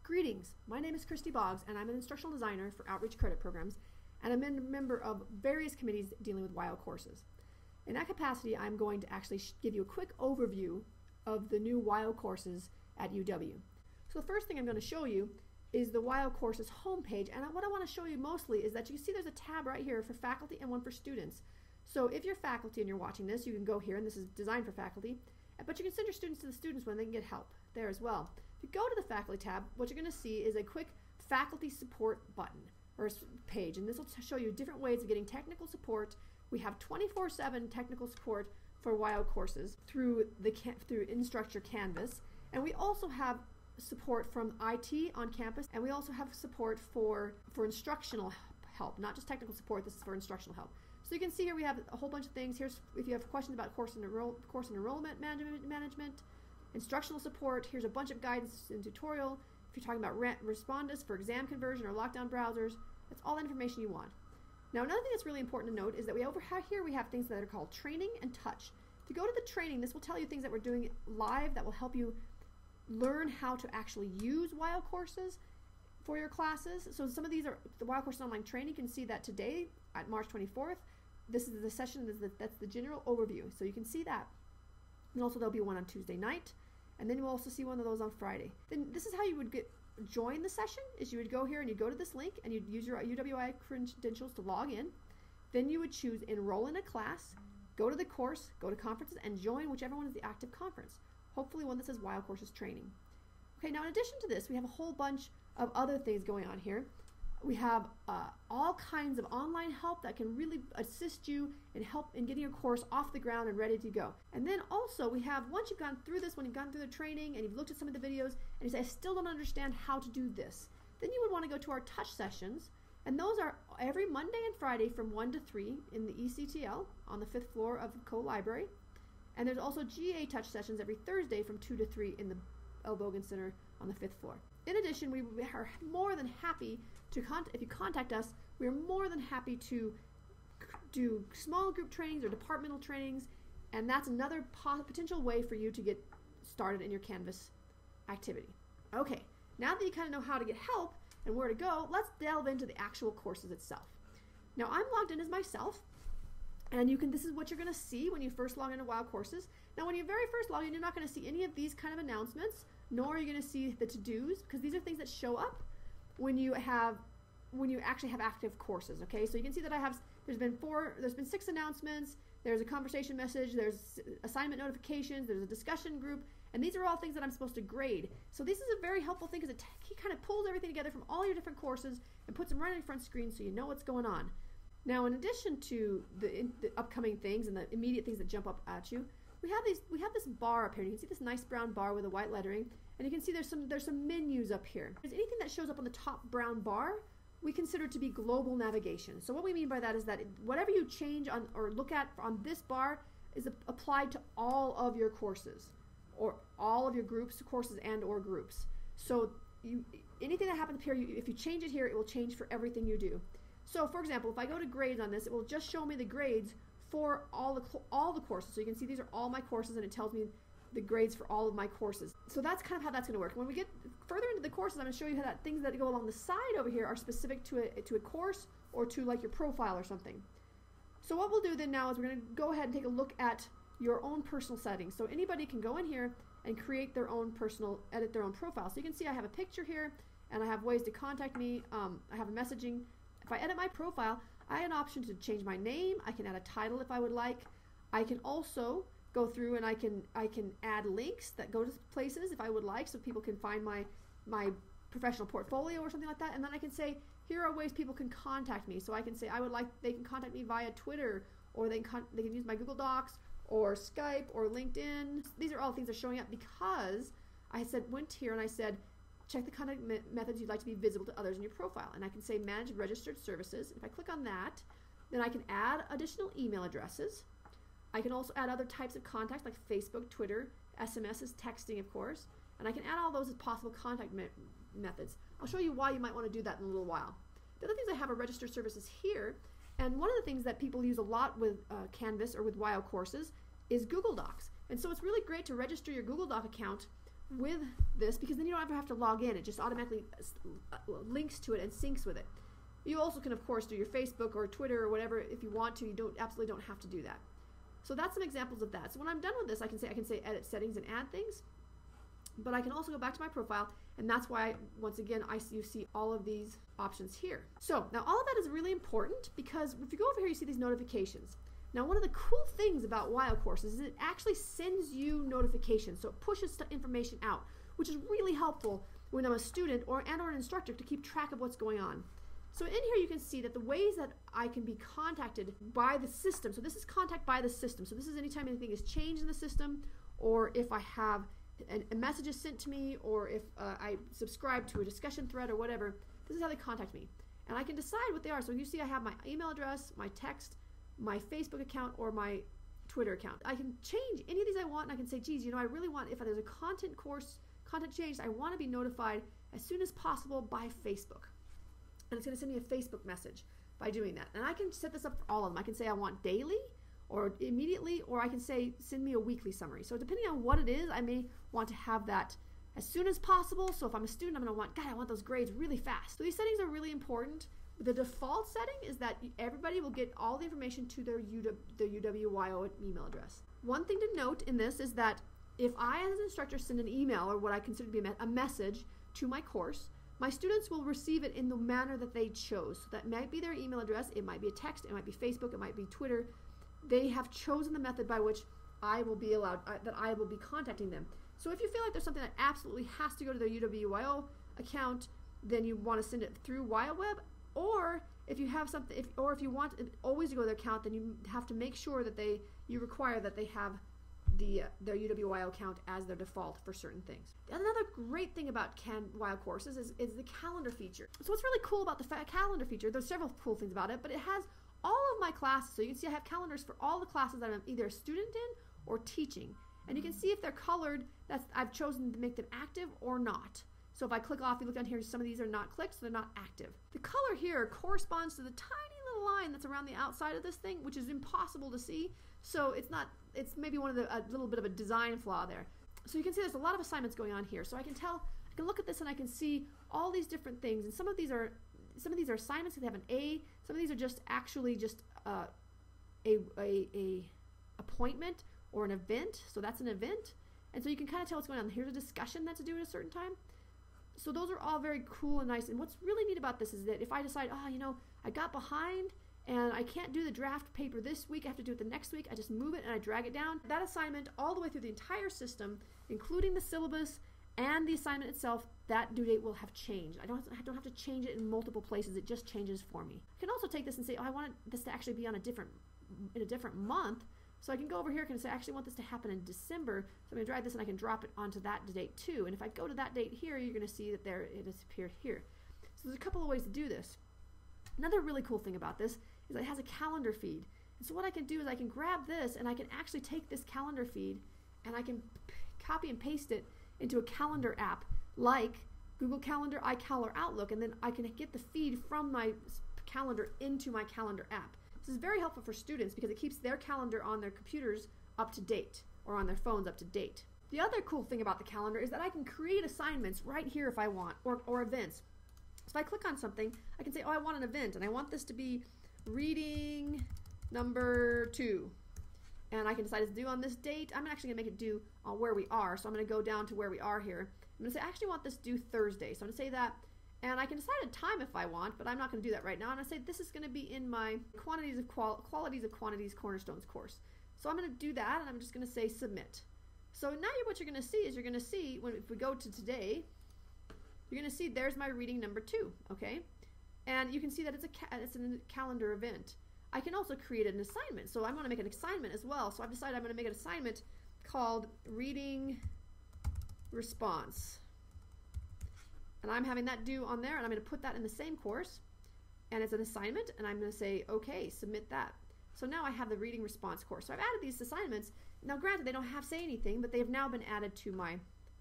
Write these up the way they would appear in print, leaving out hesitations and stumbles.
Greetings, my name is Christy Boggs and I'm an instructional designer for outreach credit programs, and I'm a member of various committees dealing with WyoCourses. In that capacity, I'm going to actually give you a quick overview of the new WyoCourses at UW. So the first thing I'm going to show you is the WyoCourses homepage, and what I want to show you mostly is that you can see there's a tab right here for faculty and one for students. So if you're faculty and you're watching this, you can go here, and this is designed for faculty, but you can send your students to the students when they can get help there as well. If you go to the faculty tab, what you're going to see is a quick faculty support button or page, and this will show you different ways of getting technical support. We have 24/7 technical support for WyoCourses through Instructure Canvas, and we also have support from IT on campus, and we also have support for instructional help, not just technical support. This is for instructional help. So you can see here we have a whole bunch of things. Here's if you have questions about course and enrollment management, instructional support. Here's a bunch of guidance and tutorial. If you're talking about respondus for exam conversion or lockdown browsers, that's all the information you want. Now, another thing that's really important to note is that we have things that are called training and touch. If you go to the training, this will tell you things that we're doing live that will help you learn how to actually use WyoCourses for your classes. So some of these are the WyoCourses online training. You can see that today at March 24th. This is the session, that's the general overview. So you can see that. And also there'll be one on Tuesday night. And then you'll also see one of those on Friday. Then this is how you would join the session, is you would go here and you go to this link and you'd use your UWI credentials to log in. Then you would choose enroll in a class, go to the course, go to conferences, and join whichever one is the active conference. Hopefully one that says WyoCourses training. Okay, now in addition to this, we have a whole bunch of other things going on here. We have all kinds of online help that can really assist you in getting your course off the ground and ready to go. And then also we have, once you've gone through this, when you've gone through the training and you've looked at some of the videos and you say, I still don't understand how to do this, then you would want to go to our touch sessions, and those are every Monday and Friday from 1 to 3 in the ECTL on the 5th floor of the co-library. And there's also GA touch sessions every Thursday from 2 to 3 in the L. Bogan Center on the 5th floor. In addition, we are more than happy to if you contact us, we are more than happy to do small group trainings or departmental trainings, and that's another potential way for you to get started in your Canvas activity. Okay, now that you kind of know how to get help and where to go, let's delve into the actual courses itself. Now, I'm logged in as myself, and this is what you're going to see when you first log into WyoCourses. Now, when you very first log in, you're not going to see any of these kind of announcements, nor are you going to see the to-dos, because these are things that show up when you actually have active courses. Okay, so you can see that there's been 6 announcements, there's a conversation message, there's assignment notifications, there's a discussion group, and these are all things that I'm supposed to grade. So this is a very helpful thing because he kind of pulls everything together from all your different courses and puts them right on your front screen so you know what's going on. Now, in addition to the upcoming things and the immediate things that jump up at you, we have this bar up here. You can see this nice brown bar with a white lettering, and you can see there's some menus up here. There's anything that shows up on the top brown bar, we consider to be global navigation. So what we mean by that is that whatever you change on or look at on this bar is applied to all of your courses or all of your courses and or groups. So anything that happens up here, if you change it here, it will change for everything you do. So for example, if I go to grades on this, it will just show me the grades for all the courses. So you can see these are all my courses, and it tells me the grades for all of my courses. So that's kind of how that's going to work. When we get further into the courses, I'm going to show you how that things that go along the side over here are specific to a course or to like your profile or something. So what we'll do then now is we're going to go ahead and take a look at your own personal settings. So anybody can go in here and create their own edit their own profile. So you can see I have a picture here, and I have ways to contact me. I have a messaging. If I edit my profile, I have an option to change my name. I can add a title if I would like. I can also go through and I can add links that go to places if I would like, so people can find my professional portfolio or something like that. And then I can say, here are ways people can contact me. So I can say they can contact me via Twitter, or they can use my Google Docs or Skype or LinkedIn. These are all things that are showing up because I went here and I said, check the contact methods you'd like to be visible to others in your profile. And I can say manage registered services. If I click on that, then I can add additional email addresses. I can also add other types of contacts like Facebook, Twitter, SMSs, texting, of course. And I can add all those as possible contact methods. I'll show you why you might want to do that in a little while. The other things I have are registered services here. And one of the things that people use a lot with Canvas or with WyoCourses is Google Docs. And so it's really great to register your Google Doc account with this, because then you don't ever have to log in. It just automatically links to it and syncs with it. You also can, of course, do your Facebook or Twitter or whatever if you want to. You absolutely don't have to do that. So that's some examples of that. So when I'm done with this, I can say edit settings and add things. But I can also go back to my profile, and that's why, once again, you see all of these options here. So now all of that is really important, because if you go over here, you see these notifications. Now, one of the cool things about WyoCourses is it actually sends you notifications, so it pushes information out, which is really helpful when I'm a student or an instructor to keep track of what's going on. So in here you can see that the ways that I can be contacted by the system. So this is contact by the system. So this is anytime anything is changed in the system, or if I have a message is sent to me, or if I subscribe to a discussion thread or whatever. This is how they contact me. And I can decide what they are. So you see I have my email address, my text, my Facebook account, or my Twitter account. I can change any of these I want, and I can say, geez, I really want, if there's a content change, I want to be notified as soon as possible by Facebook. And it's going to send me a Facebook message by doing that. And I can set this up for all of them. I can say I want daily, or immediately, or I can say send me a weekly summary. So depending on what it is, I may want to have that as soon as possible. So if I'm a student, I'm going to want, God, I want those grades really fast. So these settings are really important. The default setting is that everybody will get all the information to their UWYO email address. One thing to note in this is that if I, as an instructor, send an email, or what I consider to be a message, to my course, my students will receive it in the manner that they chose. So that might be their email address, it might be a text, it might be Facebook, it might be Twitter. They have chosen the method by which I will be contacting them. So if you feel like there's something that absolutely has to go to their UWYO account, then you want to send it through WyoWeb. Or if you have something, if you want it always to go to their account, then you have to make sure that you require that they have their UWYO account as their default for certain things. Another great thing about WyoCourses is the calendar feature. So what's really cool about the calendar feature, there's several cool things about it, but it has all of my classes. So you can see I have calendars for all the classes that I'm either a student in or teaching. And you can see if they're colored, I've chosen to make them active or not. So if I click off, you look down here, some of these are not clicked, so they're not active. The color here corresponds to the tiny little line that's around the outside of this thing, which is impossible to see. So it's maybe a little bit of a design flaw there. So you can see there's a lot of assignments going on here. So I can look at this and I can see all these different things. And some of these are assignments that have an A. Some of these are just actually a appointment or an event. So that's an event. And so you can kind of tell what's going on. Here's a discussion that's due at a certain time. So those are all very cool and nice. And what's really neat about this is that if I decide, I got behind and I can't do the draft paper this week, I have to do it the next week, I just move it and I drag it down. That assignment all the way through the entire system, including the syllabus and the assignment itself, that due date will have changed. I don't have to change it in multiple places. It just changes for me. I can also take this and say, I want this to actually be in a different month. So I can go over here and say, I actually want this to happen in December. So I'm going to drag this and I can drop it onto that date too. And if I go to that date here, you're going to see that it has appeared here. So there's a couple of ways to do this. Another really cool thing about this is that it has a calendar feed. And so what I can do is I can grab this and I can actually take this calendar feed and I can copy and paste it into a calendar app like Google Calendar, iCal, or Outlook, and then I can get the feed from my calendar into my calendar app. This is very helpful for students because it keeps their calendar on their computers up to date, or on their phones up to date. The other cool thing about the calendar is that I can create assignments right here if I want, or events. So if I click on something, I can say, I want an event, and I want this to be reading number 2. And I can decide it's due on this date. I'm actually going to make it due on where we are, so I'm going to go down to where we are here. I'm going to say, I actually want this due Thursday, so I'm going to say that. And I can decide a time if I want, but I'm not going to do that right now. And I say this is going to be in my Qualities of Quantities Cornerstones course. So I'm going to do that, and I'm just going to say submit. So now what you're going to see is if we go to today, you're going to see there's my reading number 2, okay? And you can see that it's a calendar event. I can also create an assignment. So I'm going to make an assignment as well. So I've decided I'm going to make an assignment called Reading Response. And I'm having that due on there, and I'm going to put that in the same course, and it's an assignment, and I'm going to say, okay, submit that. So now I have the reading response course. So I've added these assignments. Now granted, they don't have say anything, but they have now been added to my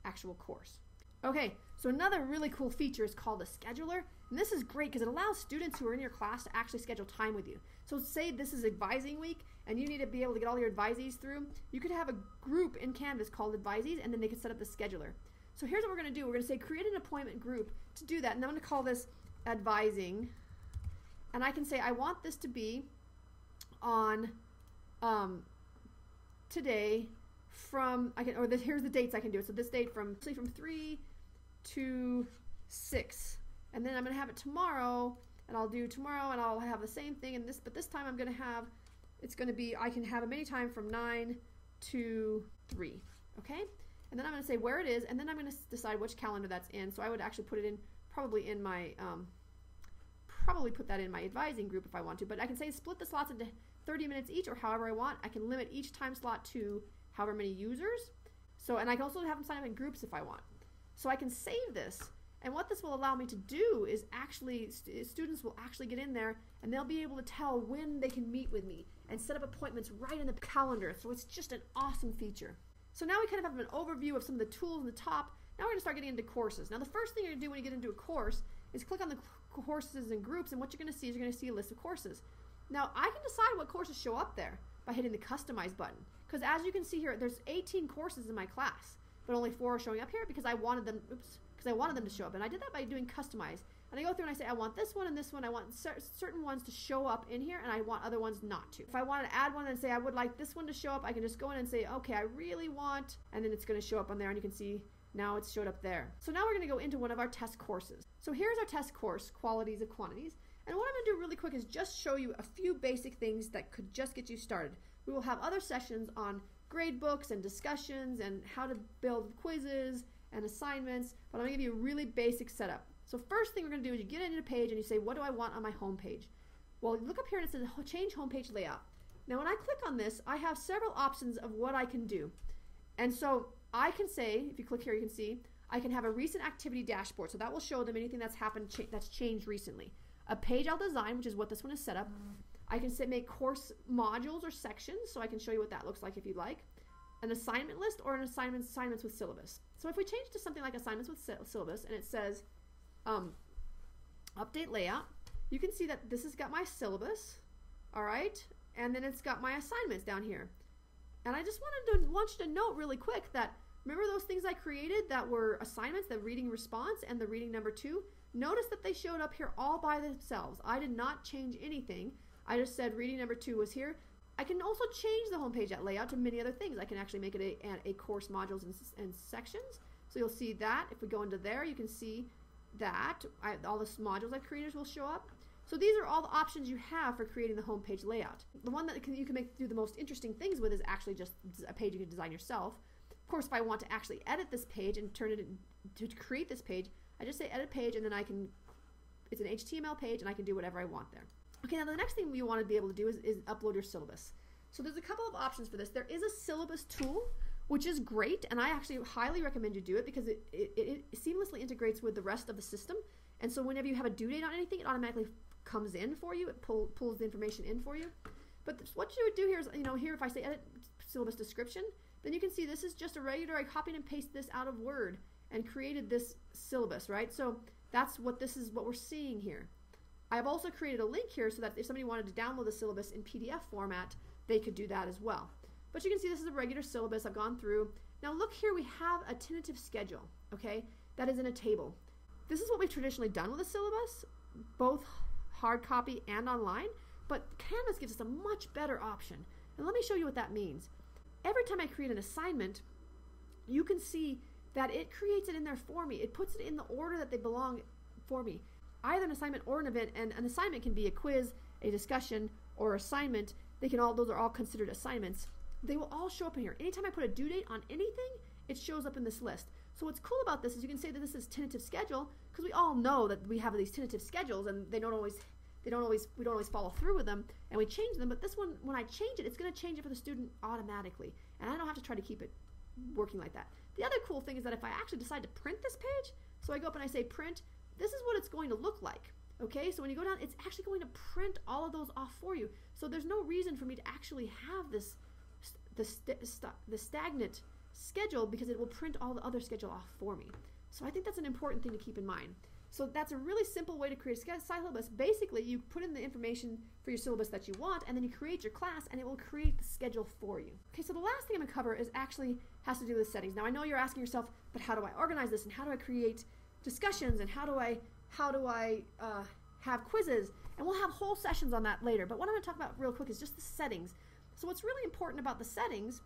actual course. Okay, so another really cool feature is called a scheduler, and this is great because it allows students who are in your class to actually schedule time with you. So say this is advising week, and you need to be able to get all your advisees through. You could have a group in Canvas called advisees, and then they could set up the scheduler. So here's what we're going to do. We're going to say create an appointment group to do that. And I'm going to call this advising. And I can say I want this to be on today from, here's the dates I can do it. So this date from 3 to 6. And then I'm going to have it tomorrow, and I'll do tomorrow, and I'll have the same thing. But this time I'm going to have, it's going to be, I can have them anytime from 9 to 3. Okay? And then I'm going to say where it is, and then I'm going to decide which calendar that's in. So I would actually put it in, probably in my, probably put that in my advising group if I want to. But I can say split the slots into 30 minutes each, or however I want. I can limit each time slot to however many users. So, and I can also have them sign up in groups if I want. So I can save this. And what this will allow me to do is actually, students will actually get in there and they'll be able to tell when they can meet with me and set up appointments right in the calendar. So it's just an awesome feature. So now we kind of have an overview of some of the tools in the top. Now we're going to start getting into courses. Now the first thing you're going to do when you get into a course is click on the courses and groups, and what you're going to see is you're going to see a list of courses. Now I can decide what courses show up there by hitting the customize button, because as you can see here, there's 18 courses in my class, but only 4 are showing up here because I wanted them, because I wanted them to show up. And I did that by doing customize. And I go through and I say, I want this one and this one. I want certain ones to show up in here, and I want other ones not to. If I wanted to add one and say I would like this one to show up, I can just go in and say, okay, I really want, and then it's going to show up on there, and you can see now it's showed up there. So now we're going to go into one of our test courses. So here's our test course, Qualities of Quantities. And what I'm going to do really quick is just show you a few basic things that could just get you started. We will have other sessions on grade books and discussions and how to build quizzes and assignments, but I'm going to give you a really basic setup. So first thing we're going to do is you get into a page and you say, what do I want on my home page? Well, you look up here and it says change homepage layout. Now when I click on this, I have several options of what I can do. And so I can say, if you click here, you can see, I can have a recent activity dashboard. So that will show them anything that's happened, that's changed recently. A page I'll design, which is what this one is set up. I can make course modules or sections, so I can show you what that looks like if you'd like. An assignment list or an assignments with syllabus. So if we change to something like assignments with syllabus and it says update layout, you can see that this has got my syllabus, all right, and then it's got my assignments down here. And I just want you to note really quick that, remember those things I created that were assignments, the reading response and the reading number 2? Notice that they showed up here all by themselves. I did not change anything. I just said reading number 2 was here. I can also change the homepage layout to many other things. I can actually make it a course modules and sections. So you'll see that. If we go into there, you can see that all the modules I've created will show up. So these are all the options you have for creating the homepage layout. The one that you can do the most interesting things with is actually just a page you can design yourself. Of course, if I want to actually edit this page and turn it to create this page, I just say edit page, and then it's an HTML page, and I can do whatever I want there. Okay, now the next thing you want to be able to do is upload your syllabus. So there's a couple of options for this. There is a syllabus tool, which is great, and I actually highly recommend you do it because it seamlessly integrates with the rest of the system. And so whenever you have a due date on anything, it automatically comes in for you. It pulls the information in for you. But what you would do here is, here if I say edit syllabus description, then you can see this is just a regular, I copied and pasted this out of Word and created this syllabus, right? So that's what what we're seeing here. I've also created a link here so that if somebody wanted to download the syllabus in PDF format, they could do that as well. But you can see this is a regular syllabus I've gone through. Now look here, we have a tentative schedule, okay? That is in a table. This is what we've traditionally done with a syllabus, both hard copy and online, but Canvas gives us a much better option. And let me show you what that means. Every time I create an assignment, you can see that it creates it in there for me. It puts it in the order that they belong for me. Either an assignment or an event, and an assignment can be a quiz, a discussion, or assignment. Those are all considered assignments. They will all show up in here. Anytime I put a due date on anything, it shows up in this list. So what's cool about this is you can say that this is tentative schedule, because we all know that we have these tentative schedules and we don't always follow through with them, and we change them. But this one, when I change it, it's going to change it for the student automatically, and I don't have to try to keep it working like that. The other cool thing is that if I actually decide to print this page, so I go up and I say print, this is what it's going to look like. Okay, so when you go down, it's actually going to print all of those off for you. So there's no reason for me to actually have the stagnant schedule, because it will print all the other schedule off for me. So I think that's an important thing to keep in mind. So that's a really simple way to create a syllabus. Basically, you put in the information for your syllabus that you want, and then you create your class, and it will create the schedule for you. Okay, so the last thing I'm going to cover is actually has to do with settings. Now, I know you're asking yourself, but how do I organize this, and how do I create discussions, and how do I have quizzes? And we'll have whole sessions on that later. But what I'm going to talk about real quick is just the settings. So what's really important about the settings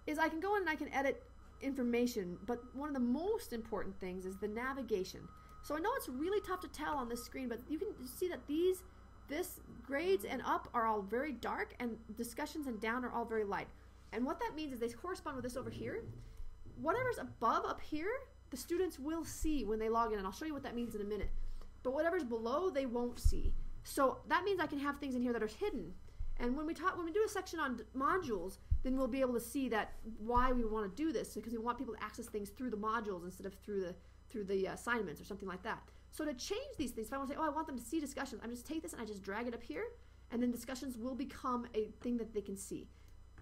is I can go in and I can edit information, but one of the most important things is the navigation. So I know it's really tough to tell on this screen, but you can see that this grades and up are all very dark, and discussions and down are all very light. And what that means is they correspond with this over here. Whatever's above up here, the students will see when they log in, and I'll show you what that means in a minute. But whatever's below, they won't see. So that means I can have things in here that are hidden. And when we do a section on modules, then we'll be able to see that why we want to do this, because we want people to access things through the modules instead of through the assignments or something like that. So to change these things, if I want to say, oh, I want them to see discussions, I just take this and I just drag it up here, and then discussions will become a thing that they can see.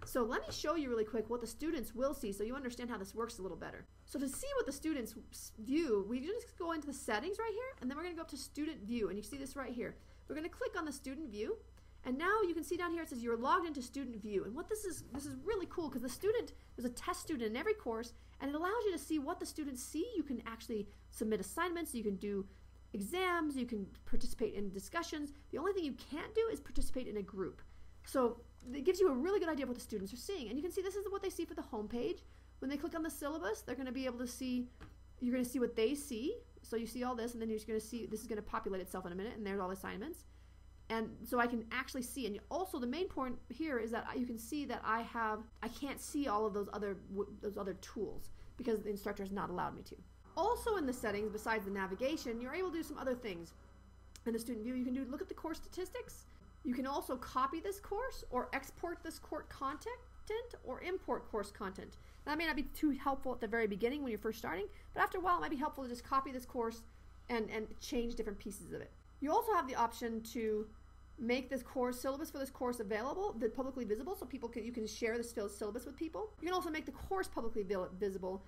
So let me show you really quick what the students will see so you understand how this works a little better. So to see what the students view, we just go into the settings right here, and then we're going to go up to student view, and you see this right here. We're going to click on the student view, and now you can see down here it says you're logged into student view. And what this is really cool, because there's a test student in every course, and it allows you to see what the students see. You can actually submit assignments, you can do exams, you can participate in discussions. The only thing you can't do is participate in a group. So it gives you a really good idea of what the students are seeing. And you can see this is what they see for the home page. When they click on the syllabus, they're going to be able to see, you're going to see what they see. So you see all this, and then you're going to see, this is going to populate itself in a minute, and there's all the assignments. And so I can actually see, and also the main point here is that you can see that I can't see all of those other tools because the instructor has not allowed me to. Also in the settings, besides the navigation, you're able to do some other things. In the student view, you can look at the course statistics. You can also copy this course or export this course content or import course content. Now, that may not be too helpful at the very beginning when you're first starting, but after a while it might be helpful to just copy this course and change different pieces of it. You also have the option to make this syllabus for this course available, publicly visible, so you can share this syllabus with people. You can also make the course publicly visible,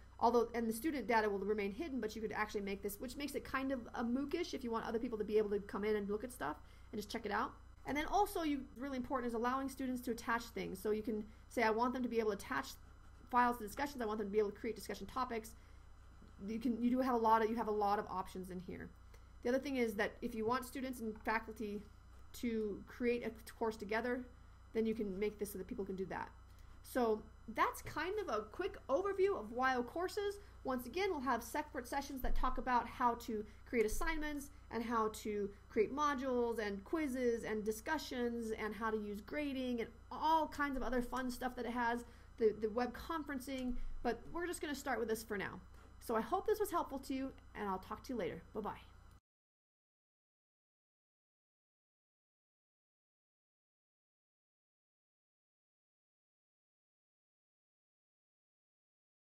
and the student data will remain hidden, but you could actually make this, which makes it kind of a MOOC-ish if you want other people to be able to come in and look at stuff and just check it out. And then also, really important is allowing students to attach things. So you can say, I want them to be able to attach files to discussions. I want them to be able to create discussion topics. You have a lot of options in here. The other thing is that if you want students and faculty to create a course together, then you can make this so that people can do that. So that's kind of a quick overview of WyoCourses. Once again, we'll have separate sessions that talk about how to create assignments and how to create modules and quizzes and discussions and how to use grading and all kinds of other fun stuff that it has, the web conferencing, but we're just going to start with this for now. So I hope this was helpful to you, and I'll talk to you later. Bye-bye.